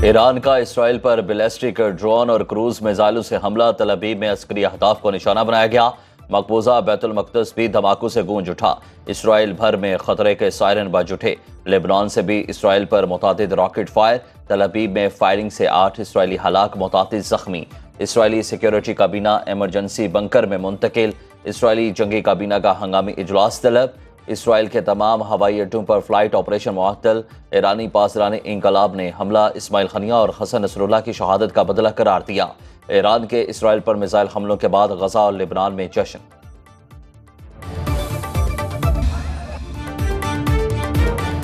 Iran का Israel पर ballistic drone और क्रूज मिसाइलों से हमला। तल अवीव में अस्करी अहदाफ को निशाना बनाया गया। मकबूजा बैतुल मक़दस भी धमाकों से गूंज उठा। इसराइल भर में खतरे के सायरन बज उठे। लेबनान से भी इसराइल पर मुतादिद रॉकेट फायर। तल अवीव में फायरिंग से 8 इसराइली हलाक, मुतादिद जख्मी। इसराइली सिक्योरिटी काबीना एमरजेंसी बंकर में मुंतकिल। इसराइली जंगी काबीना का हंगामी इजलास तलब। इसराइल के तमाम हवाई अड्डों पर फ्लाइट ऑपरेशन मुअत्तल। ईरानी पासरान इंकलाब ने हमला इस्माइल खनिया और हसन नसरुल्लाह की शहादत का बदला करार दिया। ईरान के इसराइल पर मिसाइल हमलों के बाद गजा और लेबनान में जश्न।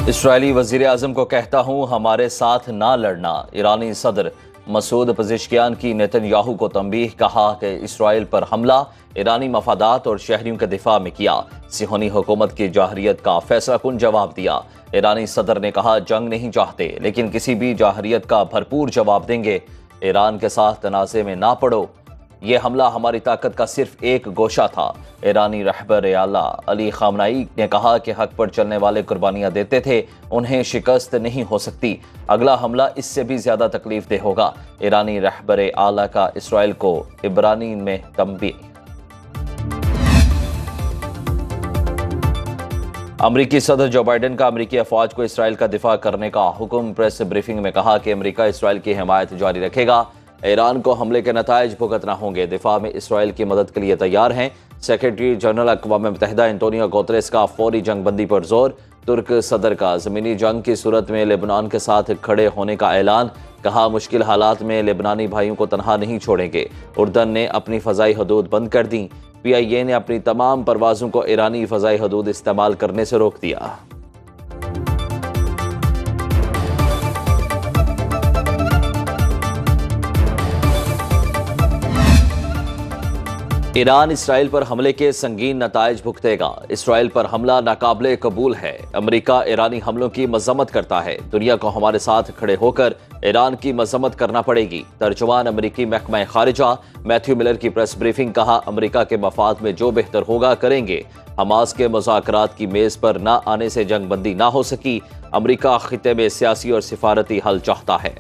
इसराइली वजीर आजम को कहता हूं हमारे साथ ना लड़ना। ईरानी सदर मसूद पज़ेश्कियान की नेतन्याहू को तंबीह। कहा कि इसराइल पर हमला ईरानी मफादात और शहरियों के दिफा में किया। सिहोनी हुकूमत की जाहरियत का फैसला कुन जवाब दिया। ईरानी सदर ने कहा जंग नहीं चाहते लेकिन किसी भी जाहरियत का भरपूर जवाब देंगे। ईरान के साथ तनाज़े में ना पड़ो। ये हमला हमारी ताकत का सिर्फ एक गोशा था। ईरानी रहबर आला अली खामनाई ने कहा कि हक पर चलने वाले कुर्बानियां देते थे, उन्हें शिकस्त नहीं हो सकती। अगला हमला इससे भी ज्यादा तकलीफ दे होगा। ईरानी रहबर आला का इसराइल को इब्रानी में तंबीह। अमरीकी सदर जो बाइडन का अमरीकी अफवाज को इसराइल का दिफा करने का हुक्म। प्रेस ब्रीफिंग में कहा कि अमरीका इसराइल की हिमायत जारी रखेगा। ईरान को हमले के नतायज भुगतना होंगे। दिफा में इसराइल की मदद के लिए तैयार हैं। सेक्रेटरी जनरल अक़वाम मुत्तहिदा एंटोनियो गुतेरेस का फौरी जंग बंदी पर जोर। तुर्क सदर का ज़मीनी जंग की सूरत में लेबनान के साथ खड़े होने का ऐलान। कहा मुश्किल हालात में लेबनानी भाइयों को तनहा नहीं छोड़ेंगे। उर्दन ने अपनी फ़ज़ाई हदूद बंद कर दी। PIA ने अपनी तमाम परवाज़ों को ईरानी फ़ज़ाई हदूद इस्तेमाल करने से रोक दिया। ईरान इसराइल पर हमले के संगीन नतायज भुगतेगा। इसराइल पर हमला नाकाबिले कबूल है। अमरीका ईरानी हमलों की मजम्मत करता है। दुनिया को हमारे साथ खड़े होकर ईरान की मजम्मत करना पड़ेगी। तर्जुमान अमरीकी महकमा खारिजा मैथ्यू मिलर की प्रेस ब्रीफिंग। कहा अमरीका के मफाद में जो बेहतर होगा करेंगे। हमास के मुज़ाकरात की मेज पर ना आने से जंग बंदी ना हो सकी। अमरीका खित्ते में सियासी और सिफारती हल चाहता है।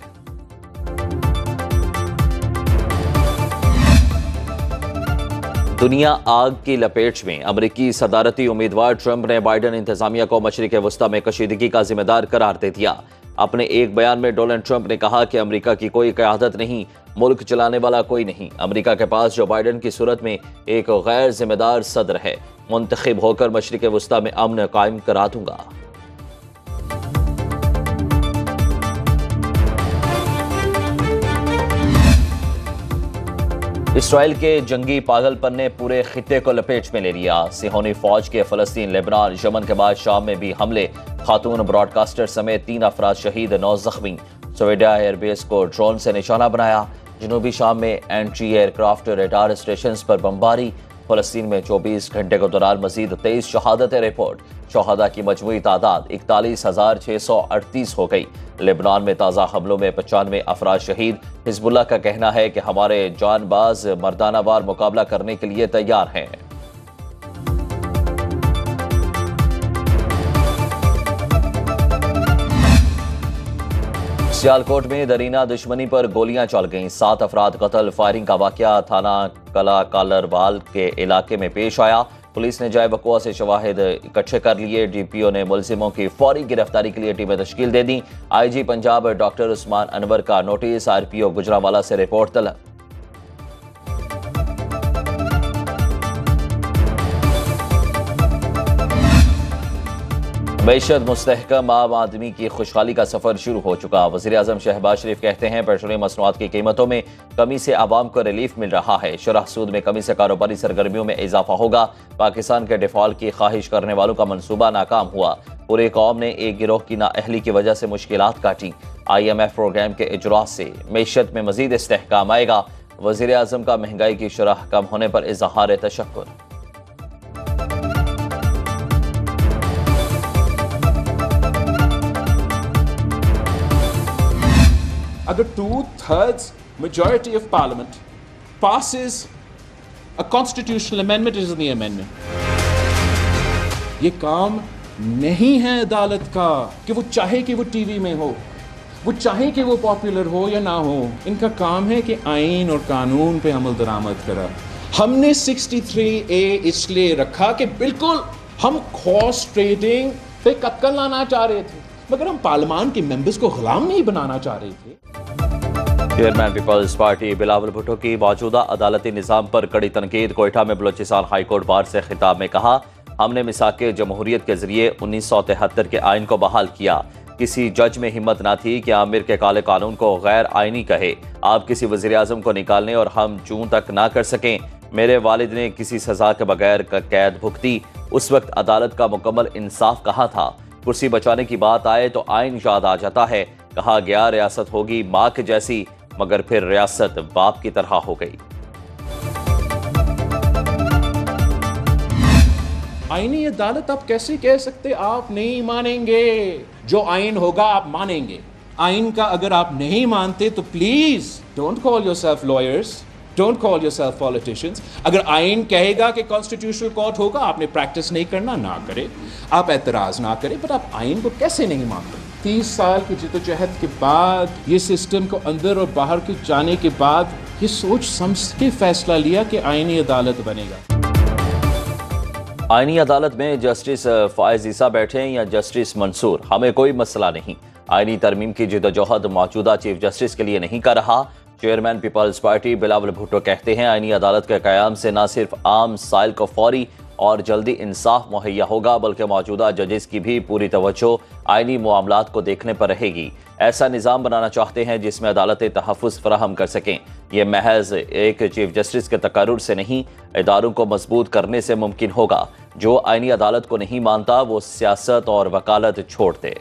दुनिया आग की लपेट में। अमरीकी सदारती उम्मीदवार ट्रंप ने बाइडन इंतजामिया को मशरिक़ वस्ता में कशीदगी का जिम्मेदार करार दे दिया। अपने एक बयान में डोनाल्ड ट्रंप ने कहा कि अमरीका की कोई क़यादत नहीं, मुल्क चलाने वाला कोई नहीं। अमरीका के पास जो बाइडन की सूरत में एक गैर जिम्मेदार सदर है। मुंतखब होकर मशरिक़ वस्ता में अमन कायम करा दूंगा। इसराइल के जंगी पागलपन ने पूरे खित्ते को लपेट में ले लिया। सिहोनी फौज के फ़लस्तीन, लेबनान, यमन के बाद शाम में भी हमले। खातून ब्रॉडकास्टर समेत 3 अफराद शहीद, 9 जख्मी। सवेडा एयरबेस को ड्रोन से निशाना बनाया। जनूबी शाम में एंटी एयरक्राफ्ट रडार स्टेशन पर बमबारी। फ़लस्तीन में 24 घंटे के दौरान मजीद 23 शहादतें रिपोर्ट। शहादा की मजमूई तादाद 41,638 हो गई। लेबनान में ताज़ा हमलों में 95 अफराद शहीद। हिजबुल्लाह का कहना है कि हमारे जानबाज मर्दानावार मुकाबला करने के लिए तैयार हैं। सियालकोट में दरीना दुश्मनी पर गोलियां चल गईं। 7 अफराद कत्ल। फायरिंग का वाकया थाना कला कालरवाल के इलाके में पेश आया। पुलिस ने जाए वक़ुआ से शवाहिद इकट्ठे कर लिए। DPO ने मुलजिमों की फौरी गिरफ्तारी के लिए टीमें तश्कील दे दी। IG पंजाब डॉक्टर उस्मान अनवर का नोटिस। RPO गुजरांवाला से रिपोर्ट तलब। मैशत मुस्तहकम, आम आदमी की खुशहाली का सफर शुरू हो चुका। वज़ीर आज़म शहबाज शरीफ कहते हैं पेट्रोलियम मसनूआत की कीमतों में कमी से आवाम को रिलीफ मिल रहा है। शुरह सूद में कमी से कारोबारी सरगर्मियों में इजाफा होगा। पाकिस्तान के डिफॉल्ट की ख्वाहिश करने वालों का मंसूबा नाकाम हुआ। पूरे कौम ने एक गिरोह की नाअहली की वजह से मुश्किलात काटी। IMF प्रोग्राम के इजरास से मैशत में मजीद इस्तेहकाम आएगा। वज़ीर आज़म का महंगाई की शुरह कम होने पर इजहार तशक्कुर। अगर 2/3 majority of parliament passes a constitutional amendment, it is the amendment. ये काम नहीं है अदालत का कि वो चाहे कि वो टीवी में हो। वो चाहे कि वो पॉपुलर हो या ना हो, इनका काम है कि आइन और कानून पे अमल दरामद करा। हमने 63A इसलिए रखा कि बिल्कुल हम हॉर्स ट्रेडिंग पे कत्ल लाना चाह रहे थे, मगर हम पार्लियामान के मेंबर्स को गुलाम नहीं बनाना चाह रहे थे। Chairman People's Party Bilawal Bhutto की मौजूदा अदालती निज़ाम पर कड़ी तनकीद। कोयटा में बलोचिस्तान हाईकोर्ट बार से खिताब में कहा, हमने मिसाके जमहूरियत के जरिए 1973 के आइन को बहाल किया। किसी जज में हिम्मत ना थी कि आमिर के काले कानून को गैर आइनी कहे। आप किसी वज़ीर आज़म को निकालने और हम जूं तक ना कर सकें। मेरे वालिद ने किसी सजा के बगैर कैद भुगती। उस वक्त अदालत का मुकम्मल इंसाफ कहाँ था। कुर्सी बचाने की बात आए तो आइन याद आ जाता है। कहा गया रियासत होगी माँ के जैसी, मगर फिर रियासत बाप की तरह हो गई। आईनी अदालत आप कैसे कह सकते, आप नहीं मानेंगे, जो आइन होगा आप मानेंगे। आइन का अगर आप नहीं मानते तो please don't call yourself lawyers, don't call yourself politicians. अगर आइन कहेगा कि कॉन्स्टिट्यूशनल कोर्ट होगा, आपने प्रैक्टिस नहीं करना, ना करे, आप एतराज ना करें, बट आप आइन को कैसे नहीं मानते। 30 साल की जिद्दोजहद के बाद, ये सिस्टम को अंदर और बाहर के जाने के बाद, ये सोच समझ के फैसला लिया कि आईनी अदालत बनेगा। आईनी अदालत में जस्टिस फायज ईसा बैठे या जस्टिस मंसूर, हमें कोई मसला नहीं। आईनी तरमीम की जिद्दोजहद मौजूदा चीफ जस्टिस के लिए नहीं कर रहा। Chairman People's Party Bilawal Bhutto कहते हैं, आईनी अदालत के कयाम से न सिर्फ आम साइल को फौरी और जल्दी इंसाफ मुहैया होगा, बल्कि मौजूदा जजेस की भी पूरी तवज्जो आईनी मामलात को देखने पर रहेगी। ऐसा निज़ाम बनाना चाहते हैं जिसमें अदालतें तहफ़्फ़ुज़ फराहम कर सकें। यह महज एक चीफ जस्टिस के तकर्रुर से नहीं, इदारों को मजबूत करने से मुमकिन होगा। जो आईनी अदालत को नहीं मानता वो सियासत और वकालत छोड़ दे।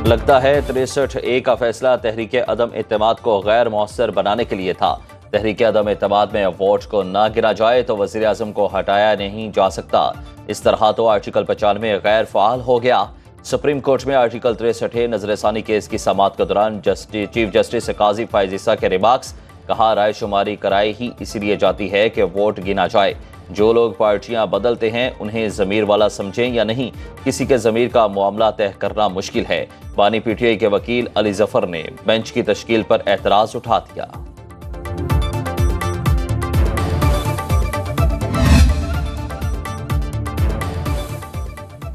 लगता है 63A का फैसला तहरीक अदम एतमाद को गैर मौसर बनाने के लिए था। तहरीक अदम एतमाद में वोट को ना गिना जाए तो वज़ीर आज़म को हटाया नहीं जा सकता। इस तरह तो आर्टिकल 95 गैर फ़ाल हो गया। सुप्रीम कोर्ट में आर्टिकल 63 नजरसानी केस की समाअत के दौरान चीफ जस्टिस काजी फायज ईसा के रिमार्क्स, कहा राय शुमारी कराई ही इसलिए जाती है कि वोट गिना जाए। जो लोग पार्टियां बदलते हैं उन्हें ज़मीर वाला समझें या नहीं, किसी के ज़मीर का मामला तय करना मुश्किल है। बानी पीटीआई के वकील अली जफर ने बेंच की तश्कील पर एतराज़ उठा दिया।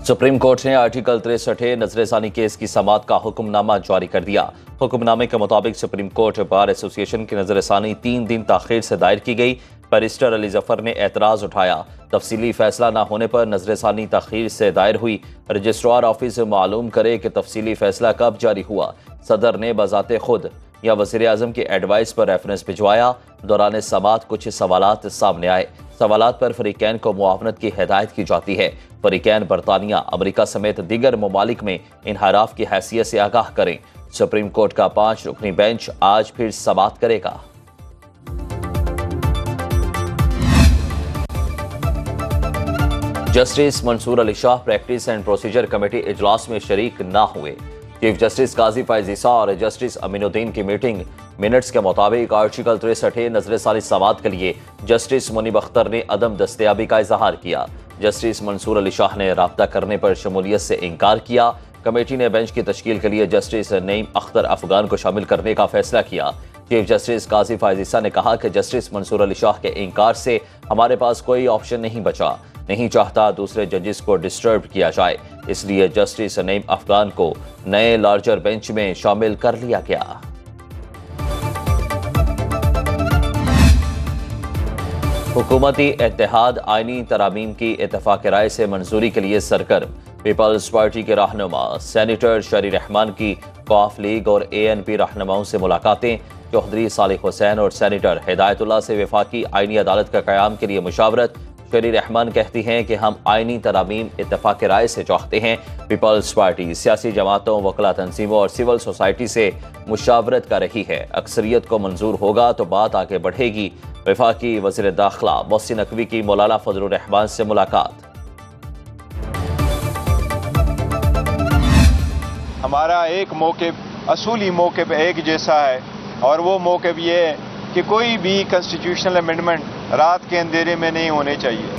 सुप्रीम कोर्ट ने आर्टिकल 63 नजरसानी केस की समाअत का हुक्मनामा जारी कर दिया। हुक्मनामे के मुताबिक सुप्रीम कोर्ट बार एसोसिएशन की नजरसानी 3 दिन ताखीर से दायर की गई। बैरिस्टर अली जफर ने एतराज़ उठाया। तफसीली फैसला न होने पर नजरसानी ताखीर से दायर हुई। रजिस्ट्रार ऑफिस मालूम करे कि तफसीली फैसला कब जारी हुआ। सदर ने बजाते खुद या वज़ीर आज़म की एडवाइस पर रेफरेंस भिजवाया। दौरान समाअत कुछ सवालात सामने आए। सवालात पर फरीकैन को मुआवनत की हिदायत की जाती है। फरीकैन बरतानिया, अमरीका समेत दीगर ममालिक में इनहराफ की हैसियत से आगाह करें। सुप्रीम कोर्ट का 5 रुकनी बेंच आज फिर समाअत करेगा। Justice Mansoor Ali Shah practice and procedure committee इजलास में शरीक ना हुए। चीफ जस्टिस काजी फायज ईसा और जस्टिस अमीनुद्दीन की मीटिंग मिनट्स के मुताबिक आर्टिकल 63 नजरसानी समाअत के लिए जस्टिस मुनीब अख्तर ने अदम दस्तयाबी का इजहार किया। जस्टिस मंसूर अली शाह ने राब्ता करने पर शमूलियत से इनकार किया। कमेटी ने बेंच की तश्कील के लिए जस्टिस नईम अख्तर अफगान को शामिल करने का फैसला किया। चीफ जस्टिस काजी फायज ईसा ने कहा कि जस्टिस मंसूर अली शाह के इनकार से हमारे पास कोई ऑप्शन नहीं बचा। नहीं चाहता दूसरे जजेस को डिस्टर्ब किया जाए, इसलिए जस्टिस नईम अफगान को नए लार्जर बेंच में शामिल कर लिया गया। हुकूमती इत्तेहाद आईनी तरामीम की इत्तेफाक राय से मंजूरी के लिए सरगर्म। पीपल्स पार्टी के रहनुमा सेनेटर शरी रहमान की कौफ लीग और ANP रहनुमाओं से मुलाकातें। चौधरी सालिक हुसैन और सेनेटर हिदायतुल्लाह से वफाकी आईनी अदालत का क़याम के लिए मुशावरत। शरी रहमान कहती हैं कि हम आईनी तरामीम इत्तेफाक राय से चाहते हैं। पीपल्स पार्टी सियासी जमातों, वकला तंजीमों और सिविल सोसाइटी से मुशावरत कर रही है। अक्सरियत को मंजूर होगा तो बात आगे बढ़ेगी। वफाकी वज़ीर दाखिला मोहसिन नकवी की मौलाना फजलुर रहमान से मुलाकात। हमारा एक मौक़िफ़, असूली मौक़िफ़ एक जैसा है, और वो मौक़िफ़ ये है कि कोई भी कॉन्स्टिट्यूशनल अमेंडमेंट रात के अंधेरे में नहीं होने चाहिए।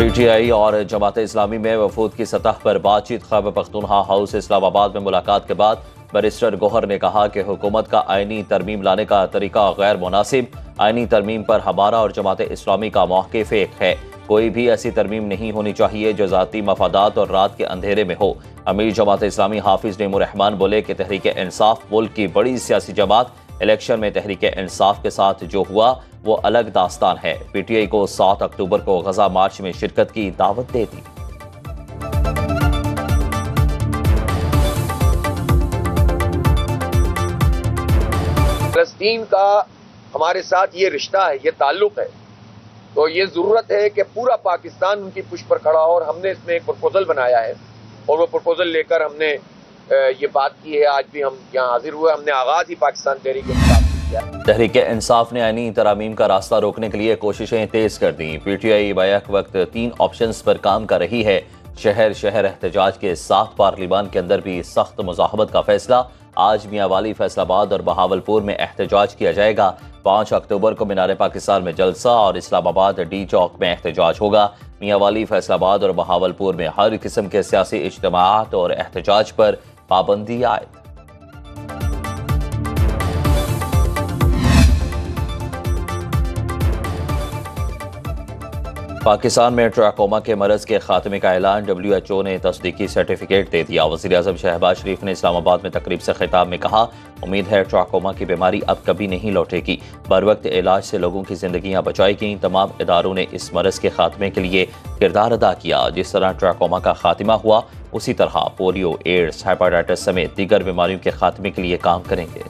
PTI और जमात इस्लामी में वफूद की सतह पर बातचीत। खैबर पख्तूनख्वा हाउस इस्लामाबाद में मुलाकात के बाद बैरिस्टर गौहर ने कहा कि हुकूमत का आईनी तरमीम लाने का तरीका गैर मुनासिब। आईनी तरमीम पर हमारा और जमात इस्लामी का मौक़िफ़ एक है। कोई भी ऐसी तरमीम नहीं होनी चाहिए जो ज़ाती मफादात और रात के अंधेरे में हो। अमीर जमात इस्लामी हाफिज नेमो रहमान बोले कि तहरीक इंसाफ मुल्क की बड़ी सियासी जमात। इलेक्शन में तहरीक इंसाफ के साथ जो हुआ वो अलग दास्तान है। PTI को 7 अक्टूबर को गजा मार्च में शिरकत की दावत दे दी। फलस्तीन का हमारे साथ ये रिश्ता है, ये ताल्लुक है, तो ये ज़रूरत है कि पूरा पाकिस्तान उनकी पुश पर खड़ा हो। और हमने इसमें एक प्रपोजल बनाया है और वो प्रपोजल लेकर हमने ये बात की है। आज भी हम यहाँ हाजिर हुए। हमने आगाज़ ही पाकिस्तान तहरीक इंसाफ किया। तहरीक इंसाफ ने आईनी तरामीम का रास्ता रोकने के लिए कोशिशें तेज कर दी। PTI बैक वक्त 3 ऑप्शंस पर काम कर रही है। शहर शहर एहतजाज के साथ पार्लिमान के अंदर भी सख्त मुज़ाहमत का फैसला। आज मियांवाली, फैसलाबाद और बहावलपुर में एहतजाज किया जाएगा। 5 अक्टूबर को मीनार पाकिस्तान में जलसा और इस्लामाबाद डी चौक में एहतजाज होगा। मियांवाली, फैसलाबाद और बहावलपुर में हर किस्म के सियासी इज्तिमाआत और एहतजाज पर पाबंदी आयद। पाकिस्तान में ट्रैकोमा के मरज के खात्मे का ऐलान। WHO ने तस्दीकी सर्टिफिकेट दे दिया। वज़ीर-ए-आज़म शहबाज शरीफ ने इस्लामाबाद में तकरीब से खिताब में कहा, उम्मीद है ट्रैकोमा की बीमारी अब कभी नहीं लौटेगी। बर वक्त इलाज से लोगों की जिंदगियां बचाई गईं। तमाम इदारों ने इस मरज के खात्मे के लिए किरदार अदा किया। जिस तरह ट्रैकोमा का खात्मा हुआ उसी तरह पोलियो, एड्स, हेपेटाइटिस समेत दीगर बीमारियों के खात्मे के लिए काम करेंगे।